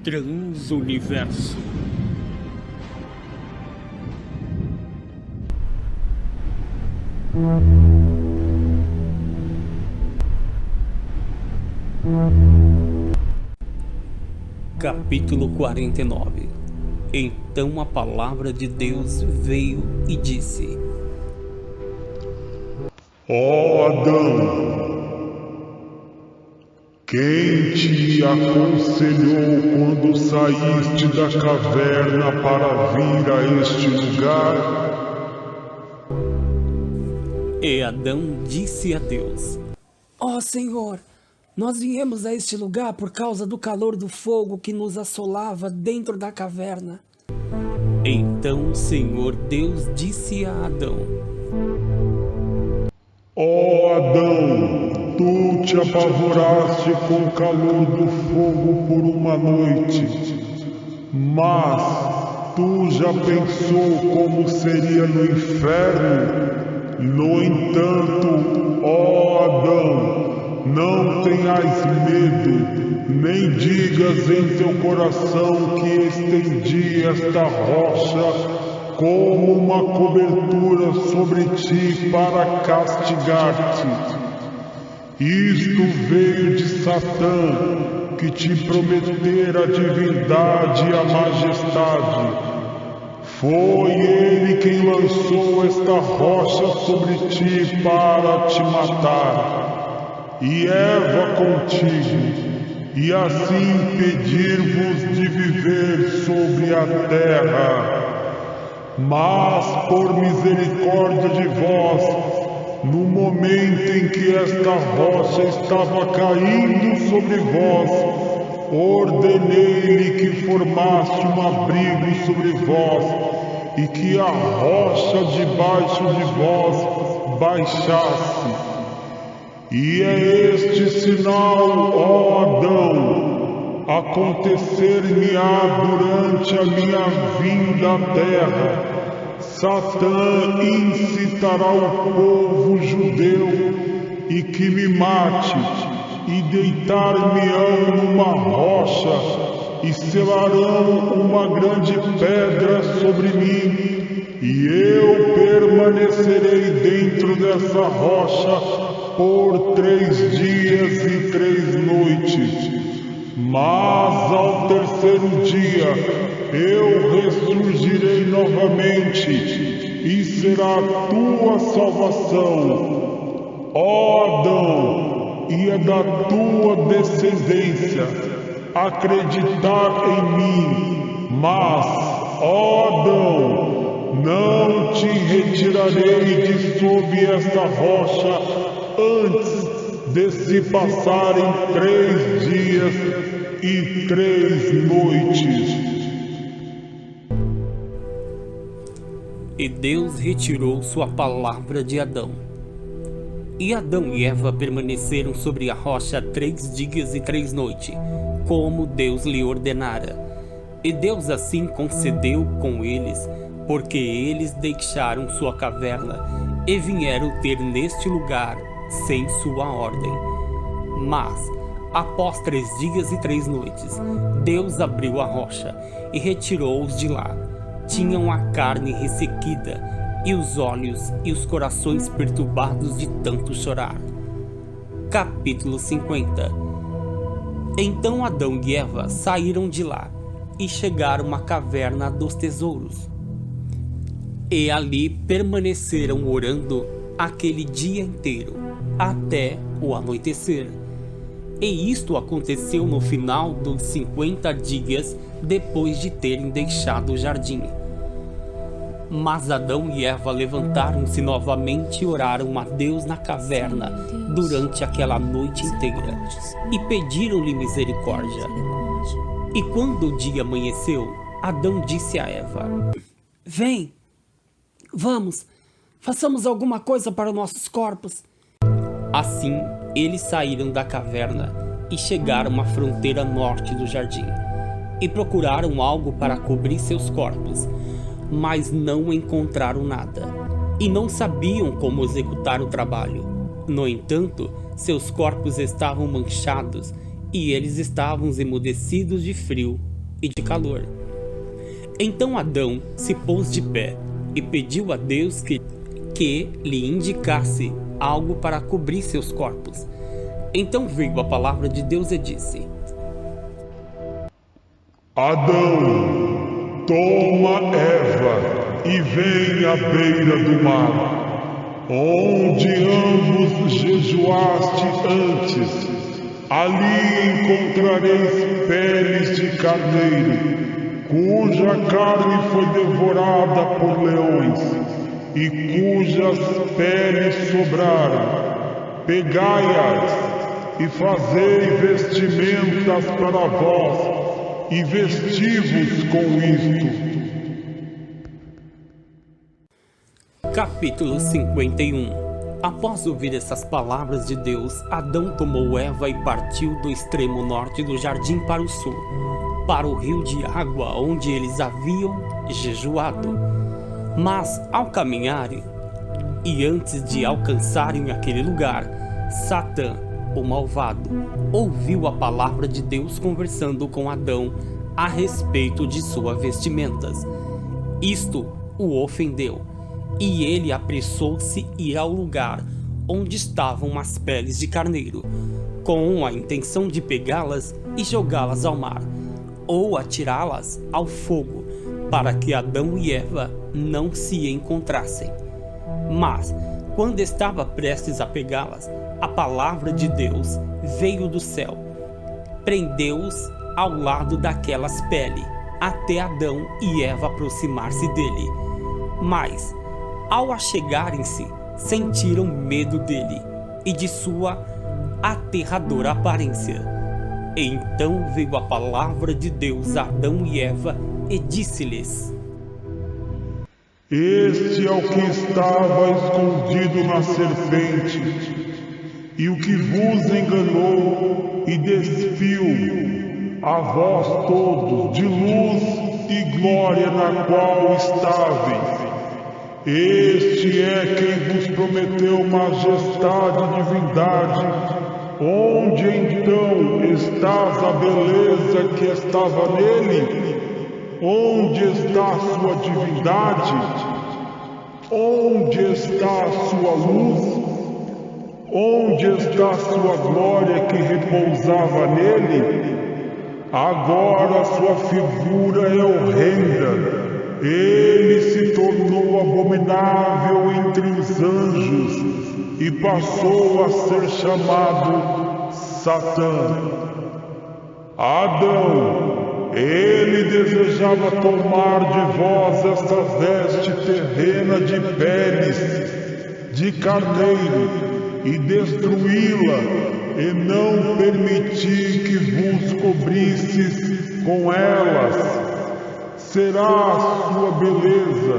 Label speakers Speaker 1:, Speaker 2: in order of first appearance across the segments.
Speaker 1: Transuniverso. Capítulo 49. Então a palavra de Deus veio e disse:
Speaker 2: Ó Adão, quem te aconselhou quando saíste da caverna para vir a este lugar?
Speaker 1: E Adão disse a Deus:
Speaker 3: Ó Senhor, nós viemos a este lugar por causa do calor do fogo que nos assolava dentro da caverna.
Speaker 1: Então o Senhor Deus disse a Adão:
Speaker 2: Ó Adão, tu te apavoraste com o calor do fogo por uma noite, mas tu já pensou como seria no inferno? No entanto, ó Adão, não tenhas medo, nem digas em teu coração que estendi esta rocha como uma cobertura sobre ti para castigar-te. Isto veio de Satã, que te prometera a divindade e a majestade. Foi ele quem lançou esta rocha sobre ti para te matar, e Eva contigo, e assim impedir-vos de viver sobre a terra. Mas por misericórdia de vós, no momento em que esta rocha estava caindo sobre vós, ordenei-lhe que formasse um abrigo sobre vós, e que a rocha debaixo de vós baixasse. E é este sinal, ó Adão, acontecer-me-á durante a minha vinda à terra. Satã incitará o povo judeu e que me mate, e deitar-me-ão numa rocha, e selarão uma grande pedra sobre mim, e eu permanecerei dentro dessa rocha por 3 dias e 3 noites. Mas ao terceiro dia eu ressurgirei novamente, e será a tua salvação, ó Adão, e é da tua descendência acreditar em mim. Mas, ó Adão, não te retirarei de sob esta rocha antes de se passarem 3 dias e 3 noites.
Speaker 1: E Deus retirou sua palavra de Adão. E Adão e Eva permaneceram sobre a rocha 3 dias e 3 noites, como Deus lhe ordenara. E Deus assim concedeu com eles, porque eles deixaram sua caverna e vieram ter neste lugar sem sua ordem. Mas, após 3 dias e 3 noites, Deus abriu a rocha e retirou-os de lá. Tinham a carne ressequida, e os olhos e os corações perturbados de tanto chorar. Capítulo 50. Então Adão e Eva saíram de lá e chegaram à caverna dos tesouros. E ali permaneceram orando aquele dia inteiro, até o anoitecer. E isto aconteceu no final dos 50 dias depois de terem deixado o jardim. Mas Adão e Eva levantaram-se novamente e oraram a Deus na caverna durante aquela noite inteira e pediram-lhe misericórdia. E quando o dia amanheceu, Adão disse a Eva:
Speaker 3: Vem, vamos, façamos alguma coisa para nossos corpos.
Speaker 1: Assim, eles saíram da caverna e chegaram à fronteira norte do jardim e procuraram algo para cobrir seus corpos, mas não encontraram nada e não sabiam como executar o trabalho. No entanto, seus corpos estavam manchados e eles estavam emudecidos de frio e de calor. Então Adão se pôs de pé e pediu a Deus que lhe indicasse algo para cobrir seus corpos. Então veio a palavra de Deus e disse:
Speaker 2: Adão, toma Eva e vem à beira do mar, onde ambos jejuaste antes. Ali encontrareis peles de carneiro, cuja carne foi devorada por leões, e cujas peles sobraram. Pegai-as e fazei vestimentas para vós, e vesti-vos com isto.
Speaker 1: Capítulo 51. Após ouvir essas palavras de Deus, Adão tomou Eva e partiu do extremo norte do jardim para o sul, para o rio de água onde eles haviam jejuado. Mas ao caminharem e antes de alcançarem aquele lugar, Satã, o malvado, ouviu a palavra de Deus conversando com Adão a respeito de suas vestimentas. Isto o ofendeu, e ele apressou-se ir ao lugar onde estavam as peles de carneiro, com a intenção de pegá-las e jogá-las ao mar, ou atirá-las ao fogo, para que Adão e Eva não se encontrassem. Mas, quando estava prestes a pegá-las, a palavra de Deus veio do céu, prendeu-os ao lado daquelas peles, até Adão e Eva aproximar-se dele. Mas, ao achegarem-se, sentiram medo dele e de sua aterradora aparência. Então veio a palavra de Deus a Adão e Eva e disse-lhes:
Speaker 2: Este é o que estava escondido na serpente, e o que vos enganou e despiu a vós todos de luz e glória na qual estáveis. Este é quem vos prometeu majestade e divindade. Onde então estás a beleza que estava nele? Onde está a sua divindade? Onde está a sua luz? Onde está a sua glória que repousava nele? Agora sua figura é horrenda. Ele se tornou abominável entre os anjos e passou a ser chamado Satã. Adão, ele desejava tomar de vós esta veste terrena de peles de carneiro e destruí-la, e não permitir que vos cobrisses com elas. Será a sua beleza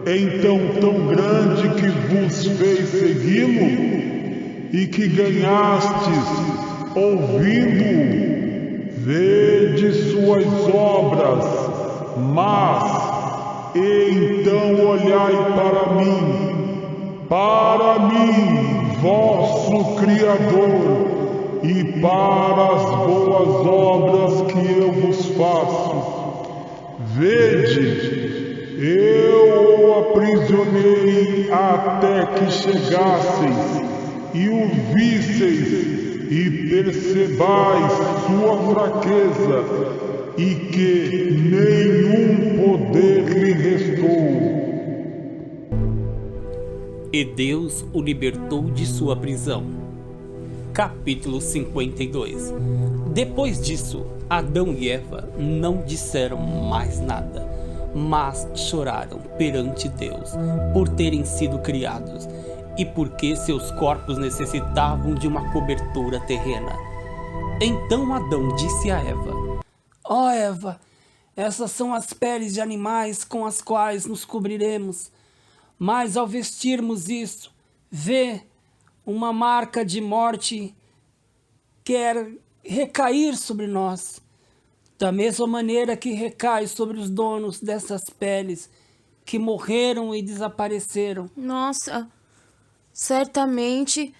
Speaker 2: então tão grande que vos fez segui-lo e que ganhastes ouvindo-o? Vede suas obras, mas então olhai para mim, vosso Criador, e para as boas obras que eu vos faço. Vede, eu o aprisionei até que chegasseis e o visseis e percebais sua fraqueza e que nenhum poder lhe restou.
Speaker 1: E Deus o libertou de sua prisão. Capítulo 52. Depois disso, Adão e Eva não disseram mais nada, mas choraram perante Deus por terem sido criados e porque seus corpos necessitavam de uma cobertura terrena. Então Adão disse a Eva:
Speaker 3: Ó Eva, essas são as peles de animais com as quais nos cobriremos. Mas ao vestirmos isso, vê, uma marca de morte quer recair sobre nós, da mesma maneira que recai sobre os donos dessas peles que morreram e desapareceram.
Speaker 4: Nossa, certamente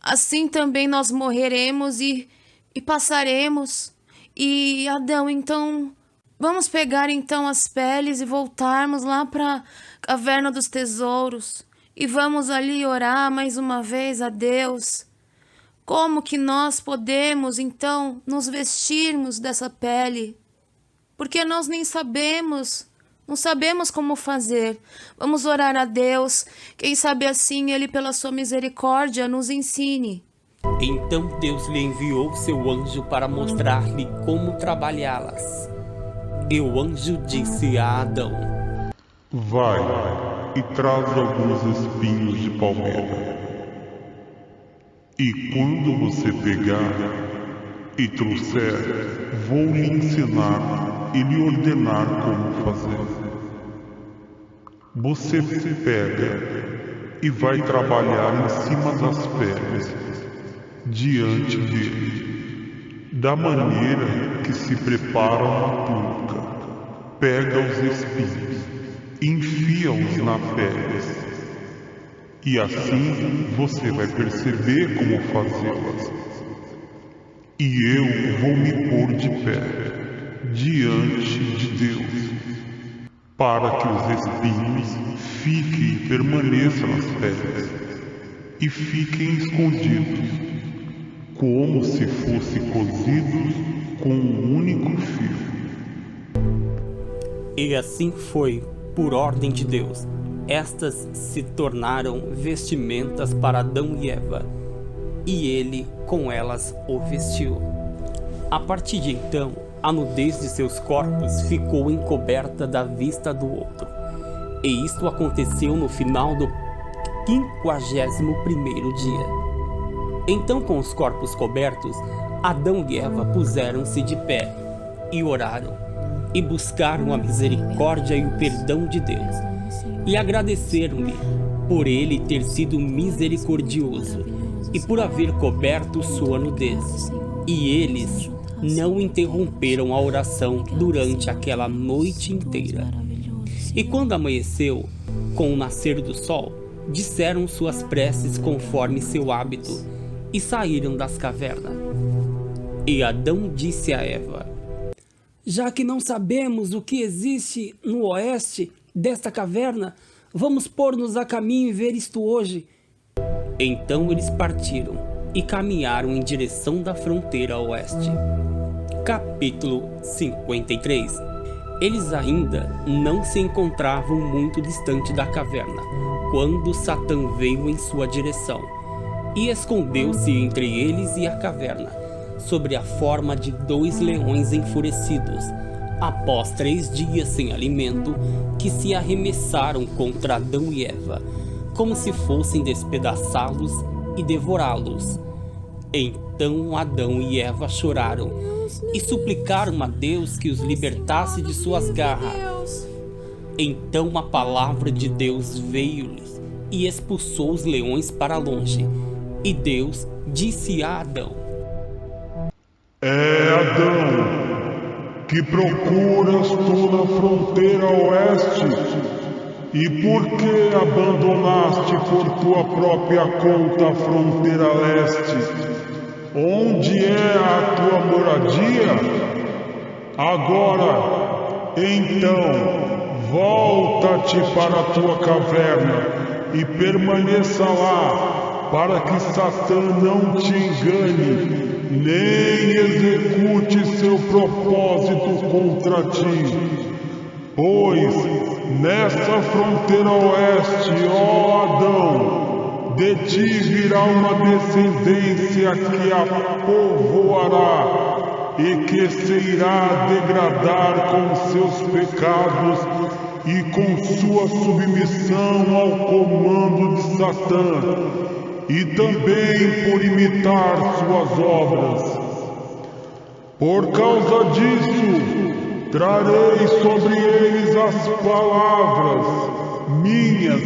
Speaker 4: assim também nós morreremos e passaremos. E Adão, então, Vamos pegar então as peles e voltarmos lá para a Caverna dos Tesouros. E vamos ali orar mais uma vez a Deus. Como que nós podemos então nos vestirmos dessa pele? Porque nós nem sabemos, não sabemos como fazer. Vamos orar a Deus. Quem sabe assim Ele, pela sua misericórdia, nos ensine.
Speaker 1: Então Deus lhe enviou seu anjo para mostrar-lhe como trabalhá-las. E o anjo disse a Adão:
Speaker 2: Vai e traz alguns espinhos de palmeira. E quando você pegar e trouxer, vou lhe ensinar e lhe ordenar como fazer. Você pega e vai trabalhar em cima das peles, diante dele, da maneira que se prepara uma túnica. Pega os espinhos, enfia-os na pele, e assim você vai perceber como fazê-las. E eu vou me pôr de pé, diante de Deus, para que os espinhos fiquem e permaneçam nas peles, e fiquem escondidos, como se fossem cozidos com um único fio.
Speaker 1: E assim foi, por ordem de Deus. Estas se tornaram vestimentas para Adão e Eva, e ele com elas o vestiu. A partir de então, a nudez de seus corpos ficou encoberta da vista do outro. E isto aconteceu no final do 51º dia. Então, com os corpos cobertos, Adão e Eva puseram-se de pé e oraram, e buscaram a misericórdia e o perdão de Deus, e agradeceram-lhe por ele ter sido misericordioso e por haver coberto sua nudez. E eles não interromperam a oração durante aquela noite inteira. E quando amanheceu, com o nascer do sol, disseram suas preces conforme seu hábito e saíram das cavernas. E Adão disse a Eva:
Speaker 3: Já que não sabemos o que existe no oeste desta caverna, vamos pôr-nos a caminho e ver isto hoje.
Speaker 1: Então eles partiram e caminharam em direção da fronteira oeste. Capítulo 53. Eles ainda não se encontravam muito distante da caverna, quando Satã veio em sua direção, e escondeu-se entre eles e a caverna, sob a forma de 2 leões enfurecidos, após 3 dias sem alimento, que se arremessaram contra Adão e Eva, como se fossem despedaçá-los e devorá-los. Então Adão e Eva choraram e suplicaram a Deus que os libertasse de suas garras. Então a palavra de Deus veio-lhes e expulsou os leões para longe. E Deus disse a Adão:
Speaker 2: É Adão, que procuras tu na fronteira oeste? E por que abandonaste por tua própria conta a fronteira leste? Onde é a tua moradia? Agora, então, volta-te para a tua caverna e permaneça lá, para que Satã não te engane, nem execute seu propósito contra ti. Pois, nessa fronteira oeste, ó Adão, de ti virá uma descendência que a povoará e que se irá degradar com seus pecados e com sua submissão ao comando de Satã, e também por imitar suas obras. Por causa disso, trarei sobre eles as palavras minhas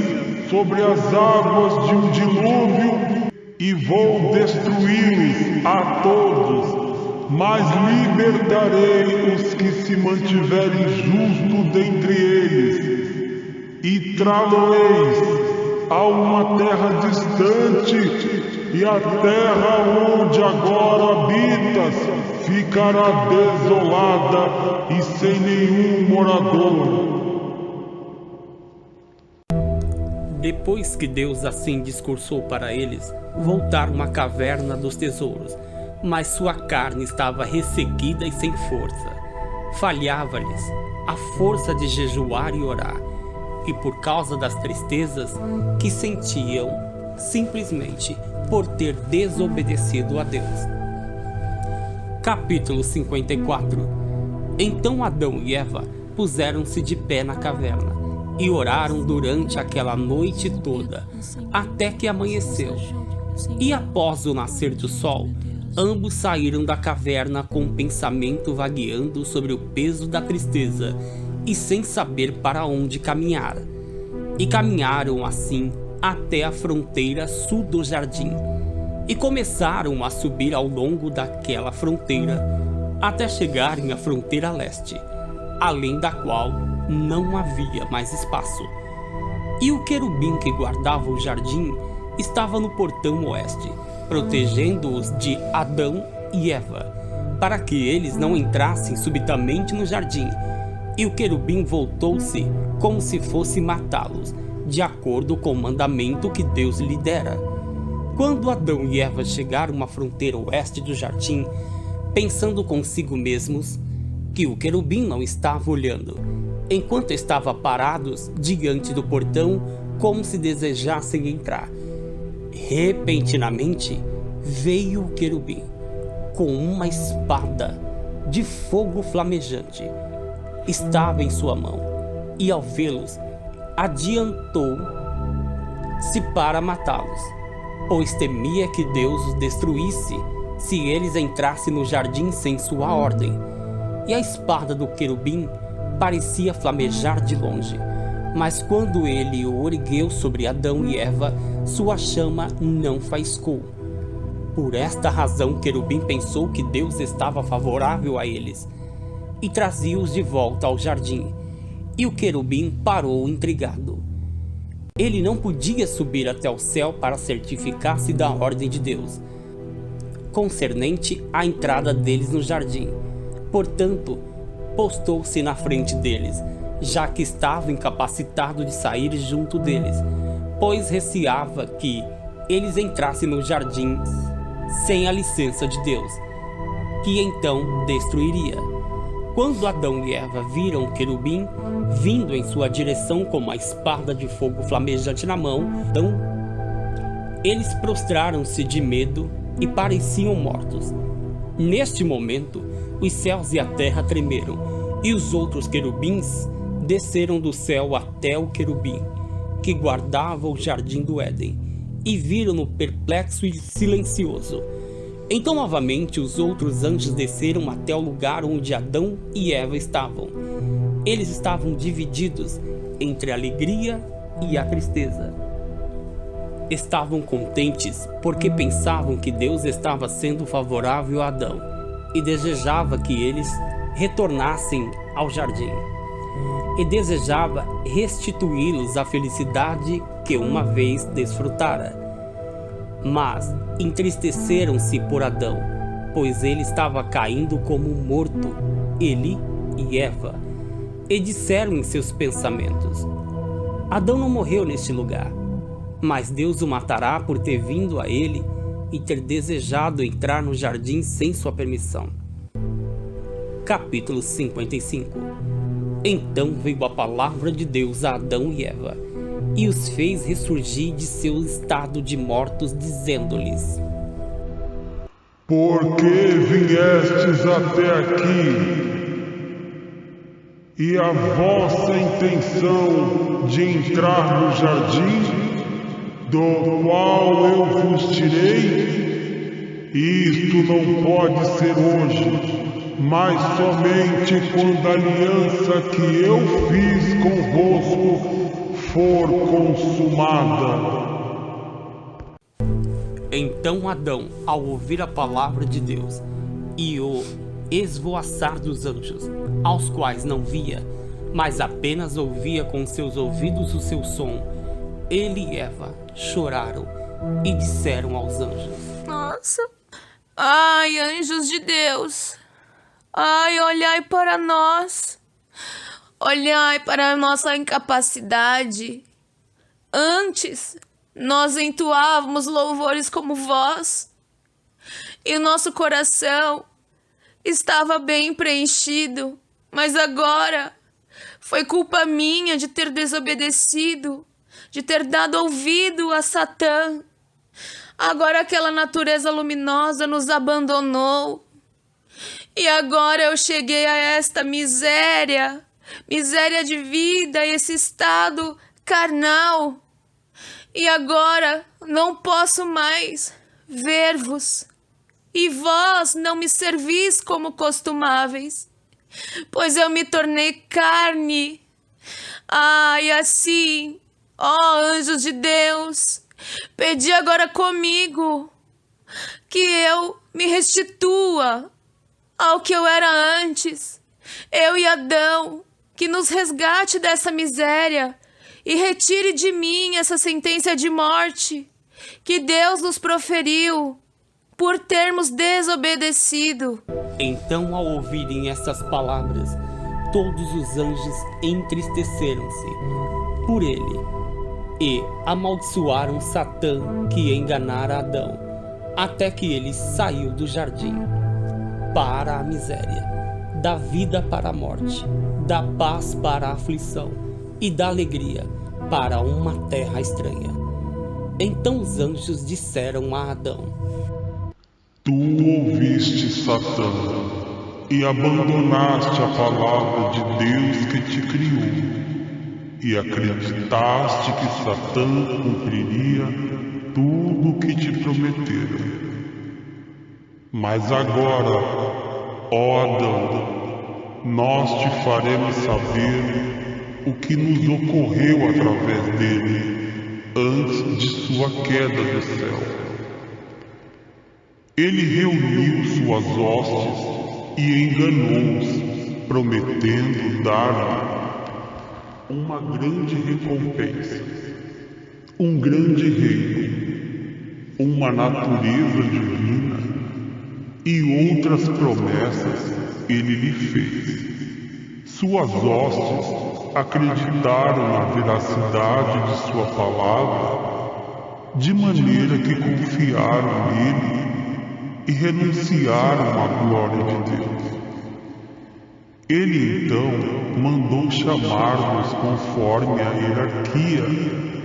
Speaker 2: sobre as águas de um dilúvio e vou destruí-los a todos, mas libertarei os que se mantiverem justos dentre eles, e trá-los-eis a uma terra distante e a terra onde agora habitas, filhas ficará desolada e sem nenhum morador.
Speaker 1: Depois que Deus assim discursou para eles, voltaram à caverna dos tesouros, mas sua carne estava ressequida e sem força. Falhava-lhes a força de jejuar e orar, e por causa das tristezas que sentiam, simplesmente por ter desobedecido a Deus. Capítulo 54. Então Adão e Eva puseram-se de pé na caverna e oraram durante aquela noite toda, até que amanheceu. E após o nascer do sol, ambos saíram da caverna com o pensamento vagueando sobre o peso da tristeza e sem saber para onde caminhar. E caminharam assim até a fronteira sul do jardim, e começaram a subir ao longo daquela fronteira, até chegarem à fronteira leste, além da qual não havia mais espaço. E o querubim que guardava o jardim estava no portão oeste, protegendo-os de Adão e Eva, para que eles não entrassem subitamente no jardim. E o querubim voltou-se como se fosse matá-los, de acordo com o mandamento que Deus lhe dera. Quando Adão e Eva chegaram à fronteira oeste do jardim, pensando consigo mesmos que o querubim não estava olhando, enquanto estavam parados diante do portão como se desejassem entrar, repentinamente veio o querubim com uma espada de fogo flamejante. Estava em sua mão, e ao vê-los, adiantou-se para matá-los, pois temia que Deus os destruísse se eles entrassem no jardim sem sua ordem. E a espada do querubim parecia flamejar de longe, mas quando ele o ergueu sobre Adão e Eva, sua chama não faiscou. Por esta razão, o querubim pensou que Deus estava favorável a eles e trazia-os de volta ao jardim. E o querubim parou intrigado. Ele não podia subir até o céu para certificar-se da ordem de Deus concernente à entrada deles no jardim. Portanto, postou-se na frente deles, já que estava incapacitado de sair junto deles, pois receava que eles entrassem no jardim sem a licença de Deus, que então destruiria. Quando Adão e Eva viram o querubim vindo em sua direção com uma espada de fogo flamejante na mão, então eles prostraram-se de medo e pareciam mortos. Neste momento, os céus e a terra tremeram, e os outros querubins desceram do céu até o querubim que guardava o jardim do Éden, e viram-no perplexo e silencioso. Então novamente os outros anjos desceram até o lugar onde Adão e Eva estavam. Eles estavam divididos entre a alegria e a tristeza. Estavam contentes porque pensavam que Deus estava sendo favorável a Adão e desejava que eles retornassem ao jardim. E desejava restituí-los à felicidade que uma vez desfrutara. Mas entristeceram-se por Adão, pois ele estava caindo como morto, ele e Eva, e disseram em seus pensamentos: Adão não morreu neste lugar, mas Deus o matará por ter vindo a ele e ter desejado entrar no jardim sem sua permissão. Capítulo 55. Então veio a palavra de Deus a Adão e Eva, e os fez ressurgir de seu estado de mortos, dizendo-lhes:
Speaker 2: Por que viestes até aqui? E a vossa intenção de entrar no jardim, do qual eu vos tirei? Isto não pode ser hoje, mas somente quando a aliança que eu fiz convosco for consumada.
Speaker 1: Então Adão, ao ouvir a palavra de Deus e o esvoaçar dos anjos, aos quais não via, mas apenas ouvia com seus ouvidos o seu som, ele e Eva choraram e disseram aos anjos:
Speaker 4: Nossa, Ai, anjos de Deus, ai, olhai para nós, olhai para a nossa incapacidade. Antes, nós entoávamos louvores como vós, e o nosso coração estava bem preenchido, mas agora foi culpa minha de ter desobedecido, de ter dado ouvido a Satã. Agora aquela natureza luminosa nos abandonou. E agora eu cheguei a esta miséria de vida, esse estado carnal. E agora não posso mais ver-vos. E vós não me servis como costumáveis, pois eu me tornei carne. Ai, assim, ó anjos de Deus, pedi agora comigo que eu me restitua ao que eu era antes, eu e Adão, que nos resgate dessa miséria e retire de mim essa sentença de morte que Deus nos proferiu por termos desobedecido.
Speaker 1: Então, ao ouvirem essas palavras, todos os anjos entristeceram-se por ele e amaldiçoaram Satã, que enganara Adão, até que ele saiu do jardim para a miséria, da vida para a morte, da paz para a aflição e da alegria para uma terra estranha. Então os anjos disseram a Adão:
Speaker 2: Tu ouviste Satã e abandonaste a palavra de Deus que te criou, e acreditaste que Satã cumpriria tudo o que te prometeram. Mas agora, ó Adão, nós te faremos saber o que nos ocorreu através dele antes de sua queda do céu. Ele reuniu suas hostes e enganou-os, prometendo dar-lhe uma grande recompensa, um grande reino, uma natureza divina e outras promessas ele lhe fez. Suas hostes acreditaram na veracidade de sua palavra, de maneira que confiaram nele e renunciaram à glória de Deus. Ele então mandou chamar-nos conforme a hierarquia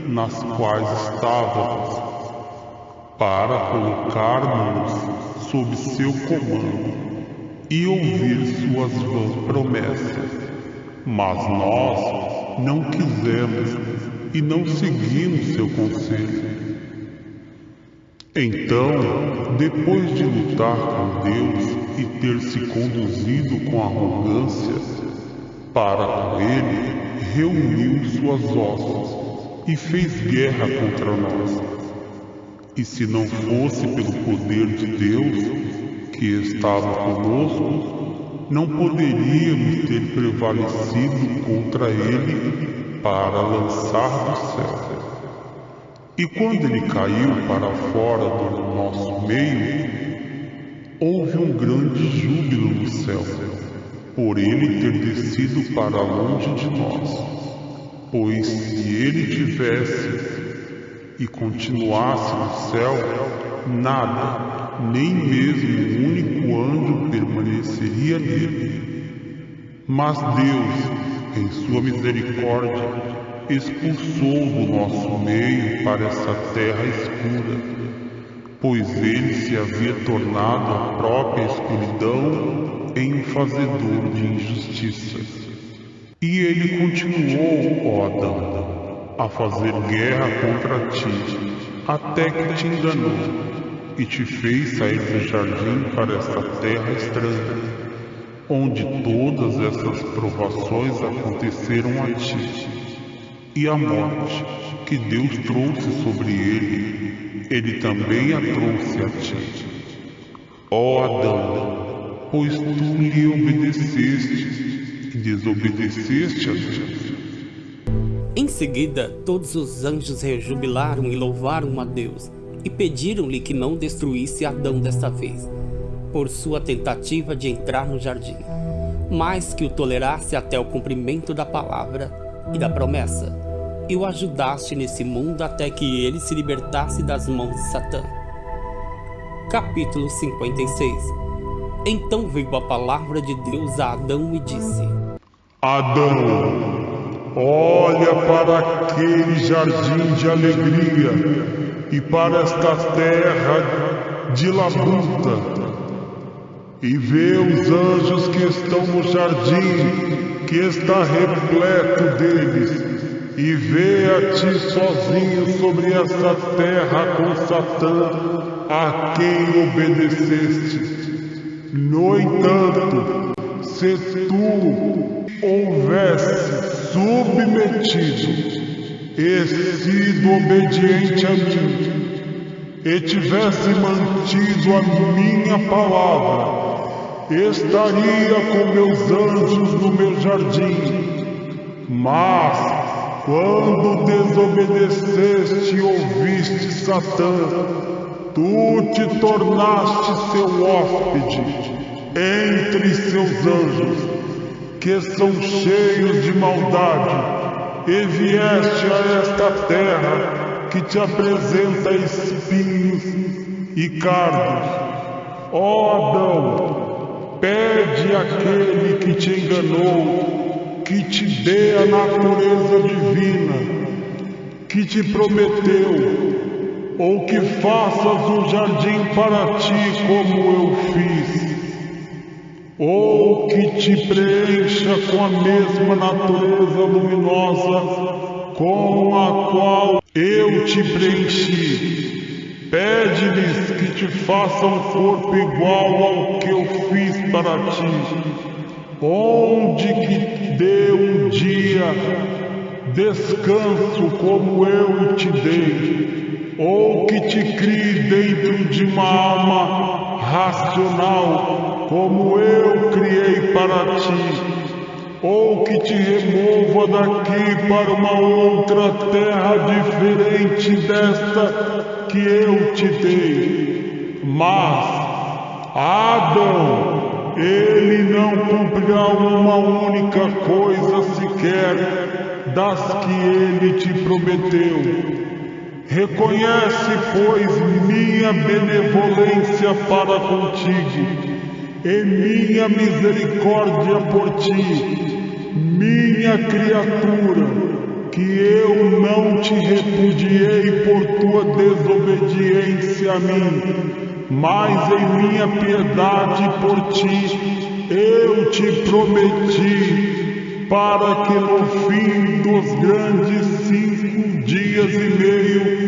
Speaker 2: nas quais estávamos, para colocarmos-nos sob seu comando e ouvir suas vãs promessas. Mas nós não quisemos e não seguimos seu conselho. Então, depois de lutar com Deus e ter se conduzido com arrogância para com ele, reuniu suas hostes e fez guerra contra nós. E se não fosse pelo poder de Deus que estava conosco, não poderíamos ter prevalecido contra ele para lançar do céu. E quando ele caiu para fora do nosso meio, houve um grande júbilo no céu, por ele ter descido para longe de nós. Pois se ele tivesse e continuasse no céu, nada, nem mesmo um único anjo permaneceria nele. Mas Deus, em sua misericórdia, expulsou do nosso meio para essa terra escura, pois ele se havia tornado a própria escuridão em um fazedor de injustiças. E ele continuou, ó Adão, a fazer guerra contra ti, até que te enganou e te fez sair do jardim para essa terra estranha, onde todas essas provações aconteceram a ti. E a morte que Deus trouxe sobre ele também a trouxe a ti. Ó Adão, pois tu lhe obedeceste e desobedeceste a Deus.
Speaker 1: Em seguida, todos os anjos rejubilaram e louvaram a Deus, e pediram-lhe que não destruísse Adão desta vez, por sua tentativa de entrar no jardim, mas que o tolerasse até o cumprimento da palavra e da promessa, e o ajudasse nesse mundo até que ele se libertasse das mãos de Satã. Capítulo 56. Então veio a palavra de Deus a Adão e disse:
Speaker 2: Adão, olha para aquele jardim de alegria e para esta terra de labuta, e vê os anjos que estão no jardim, que está repleto deles, e vê a ti sozinho sobre essa terra com Satã, a quem obedeceste. No entanto, se tu houvesse submetido e sido obediente a mim, e tivesse mantido a minha palavra, estaria com meus anjos no meu jardim. Mas, quando desobedeceste e ouviste Satã, tu te tornaste seu hóspede entre seus anjos, que são cheios de maldade, e vieste a esta terra que te apresenta espinhos e cardos. Ó Adão, pede àquele que te enganou que te dê a natureza divina, que te prometeu, ou que faças um jardim para ti como eu fiz, ou que te preencha com a mesma natureza luminosa com a qual eu te preenchi. Pede-lhes que te façam um corpo igual ao que eu fiz para ti, onde que dê um dia descanso como eu te dei, ou que te crie dentro de uma alma racional como eu criei para ti, ou que te remova daqui para uma outra terra diferente desta que eu te dei. Mas Adão, ele não cumprirá uma única coisa sequer das que ele te prometeu. Reconhece, pois, minha benevolência para contigo e minha misericórdia por ti, minha criatura, que eu não te repudiei por tua desobediência a mim, mas em minha piedade por ti eu te prometi, para que no fim dos grandes 5 dias e meio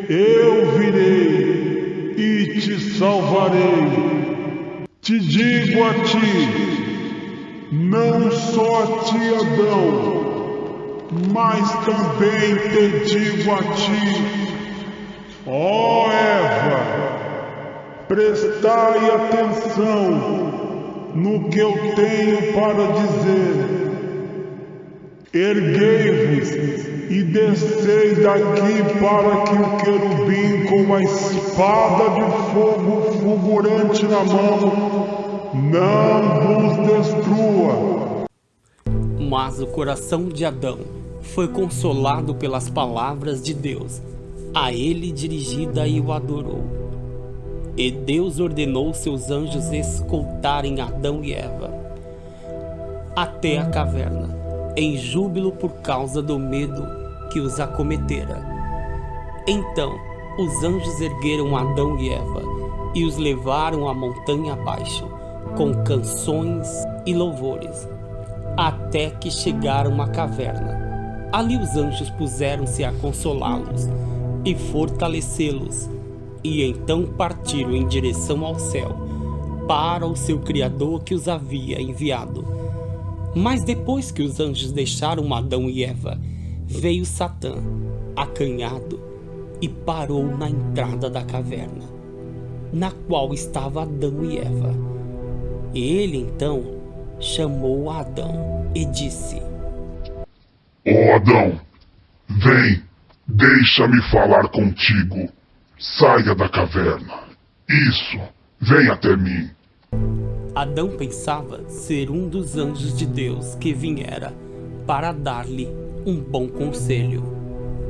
Speaker 2: eu virei e te salvarei. Te digo a ti, não só a ti, Adão, mas também te digo a ti, ó Eva, prestai atenção no que eu tenho para dizer. Erguei-vos e descei daqui para que o querubim com a espada de fogo fulgurante na mão não vos destrua.
Speaker 1: Mas o coração de Adão foi consolado pelas palavras de Deus, a ele dirigida, e o adorou. E Deus ordenou seus anjos escoltarem Adão e Eva até a caverna, em júbilo por causa do medo que os acometera. Então os anjos ergueram Adão e Eva e os levaram a montanha abaixo, com canções e louvores, até que chegaram à caverna. Ali os anjos puseram-se a consolá-los e fortalecê-los, e então partiram em direção ao céu, para o seu Criador que os havia enviado. Mas depois que os anjos deixaram Adão e Eva, veio Satã, acanhado, e parou na entrada da caverna, na qual estava Adão e Eva. Ele então chamou a Adão e disse:
Speaker 5: Ó Adão, vem, deixa-me falar contigo. Saia da caverna. Isso. Venha até mim.
Speaker 1: Adão pensava ser um dos anjos de Deus que viera para dar-lhe um bom conselho.